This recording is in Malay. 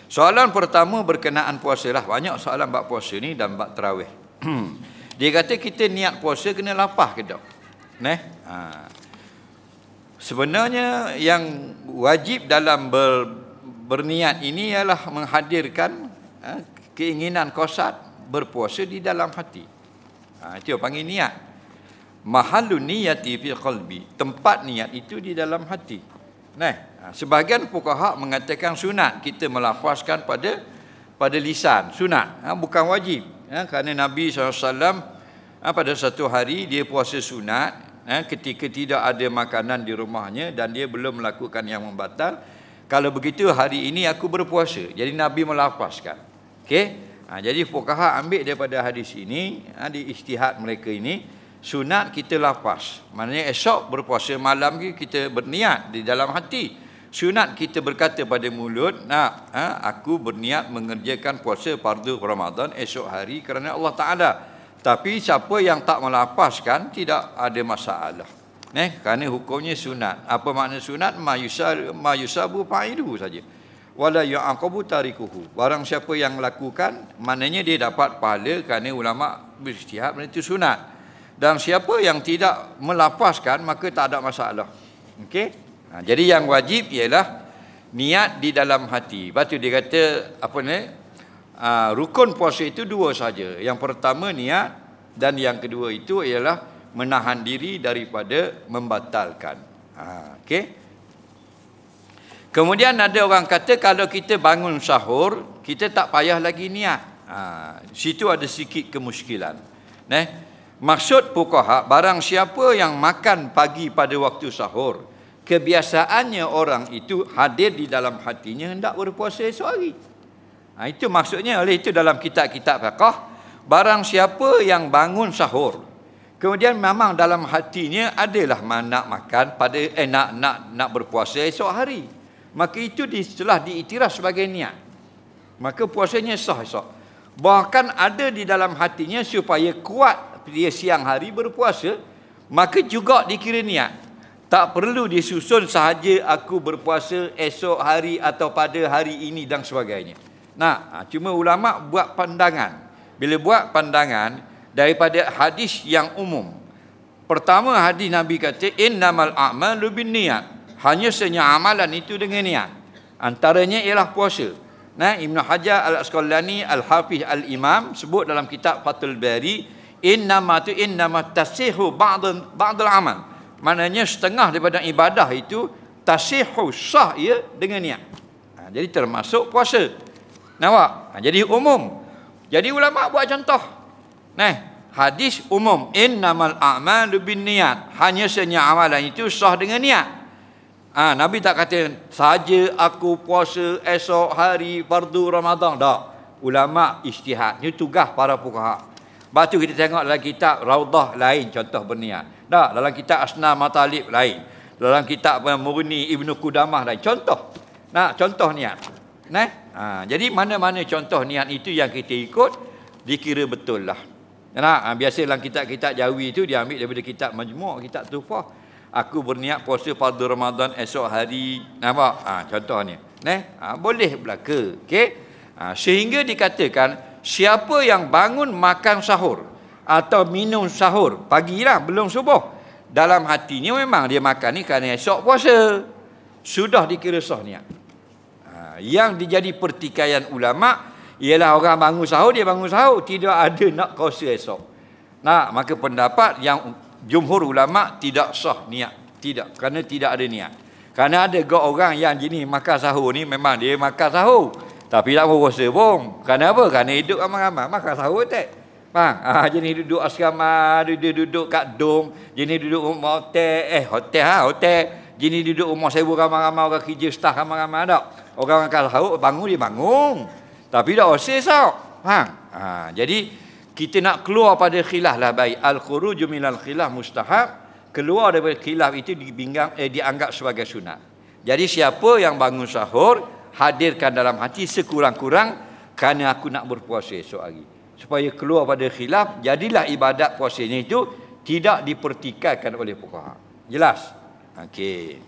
Soalan pertama berkenaan puasa lah. Banyak soalan bab puasa ni dan bab tarawih. Dia kata kita niat puasa kena lapar ke tak? Sebenarnya yang wajib dalam berniat ini ialah menghadirkan keinginan qasad berpuasa di dalam hati. Itu yang panggil niat. Mahallun niyati fi qalbi. Tempat niat itu di dalam hati. Sebahagian fuqaha mengatakan sunat kita melafazkan pada lisan, sunat, bukan wajib. Kerana Nabi SAW pada satu hari dia puasa sunat ketika tidak ada makanan di rumahnya dan dia belum melakukan yang membatal. Kalau begitu hari ini aku berpuasa. Jadi Nabi melafazkan. Okey. Jadi fuqaha ambil daripada hadis ini, di ijtihad mereka ini, sunat kita lafaz. Maknanya esok berpuasa, malam kita berniat di dalam hati. Sunat kita berkata pada mulut, aku berniat mengerjakan puasa fardu Ramadan esok hari kerana Allah Ta'ala. Tapi siapa yang tak melafazkan tidak ada masalah. Kerana hukumnya sunat. Apa makna sunat? Ma yusabu fa'iluhu saja. Wala yu'aqabu tarikuhu. Barang siapa yang melakukan, maknanya dia dapat pahala kerana ulama berijtihad itu sunat. Dan siapa yang tidak melafazkan maka tak ada masalah. Okey? Jadi yang wajib ialah niat di dalam hati. Lepas tu dia kata rukun puasa itu dua saja. Yang pertama niat dan yang kedua itu ialah menahan diri daripada membatalkan. Okey. Kemudian ada orang kata kalau kita bangun sahur, kita tak payah lagi niat. Situ ada sikit kemuskilan. Maksud fuqaha, barang siapa yang makan pagi pada waktu sahur, kebiasaannya orang itu hadir di dalam hatinya hendak berpuasa esok hari. Itu maksudnya. Oleh itu dalam kitab-kitab fiqh, barang siapa yang bangun sahur, kemudian memang dalam hatinya adalah nak makan pada nak berpuasa esok hari, maka itu telah diiktiraf sebagai niat. Maka puasanya sah esok. Bahkan ada di dalam hatinya supaya kuat dia siang hari berpuasa, maka juga dikira niat. Tak perlu disusun sahaja aku berpuasa esok hari atau pada hari ini dan sebagainya. Cuma ulama buat pandangan. Bila buat pandangan daripada hadis yang umum. Pertama hadis Nabi kata innamal a'malu binniyat. Hanya senya amalan itu dengan niat. Antaranya ialah puasa. Ibn Hajar Al-Asqalani Al-Hafiz Al-Imam sebut dalam kitab Fathul Bari, innama tasihu ba'dul amal. Maknanya setengah daripada ibadah itu tasihu, sah ia dengan niat. Jadi termasuk puasa. Nampak? Jadi umum. Jadi ulama buat contoh. Hadis umum, innamal a'malu binniyat. Hanya senya amalan itu sah dengan niat. Nabi tak kata saja aku puasa esok hari fardu Ramadan. Tak. Ulama ijtihad. Ini tugas para fuqaha. Lepas tu kita tengok dalam kitab Raudah lain contoh berniat. Dalam kitab Asna Matalib lain. Dalam kitab Murni Ibnu Qudamah lain. Contoh. Contoh niat. Jadi mana-mana contoh niat itu yang kita ikut, dikira betul lah. Biasa dalam kitab-kitab Jawi itu diambil daripada kitab Majmu', kitab Tufah. Aku berniat puasa fardu Ramadan esok hari. Nampak? Contohnya. Boleh belaka. Okey? Sehingga dikatakan siapa yang bangun makan sahur atau minum sahur pagilah belum subuh, dalam hatinya memang dia makan ni kerana esok puasa, sudah dikira sah niat. Yang dijadi pertikaian ulama ialah orang bangun sahur, dia bangun sahur tidak ada nak puasa esok. Maka pendapat yang jumhur ulama tidak sah niat, tidak, kerana tidak ada niat. Kerana ada orang yang gini makan sahur ni memang dia makan sahur tapi tak puasa pun. Kerana apa? Kerana hidup ramai-ramai makan sahur tak. Jenis duduk asrama, duduk kat dom, jenis duduk rumah hotel. Jenis duduk rumah sewa ramai-ramai, orang kerja staff ramai-ramai tak. Orang makan sahur bangun dia bangun. Tapi tak puasa esok. Jadi kita nak keluar pada khilaf lah baik. Al-khuruju minal khilaf mustahab. Keluar daripada khilaf itu dianggap sebagai sunat. Jadi siapa yang bangun sahur, hadirkan dalam hati sekurang-kurang kerana aku nak berpuasa esok hari. Supaya keluar pada khilaf, jadilah ibadat puasanya itu tidak dipertikaikan oleh fuqaha. Jelas? Okey.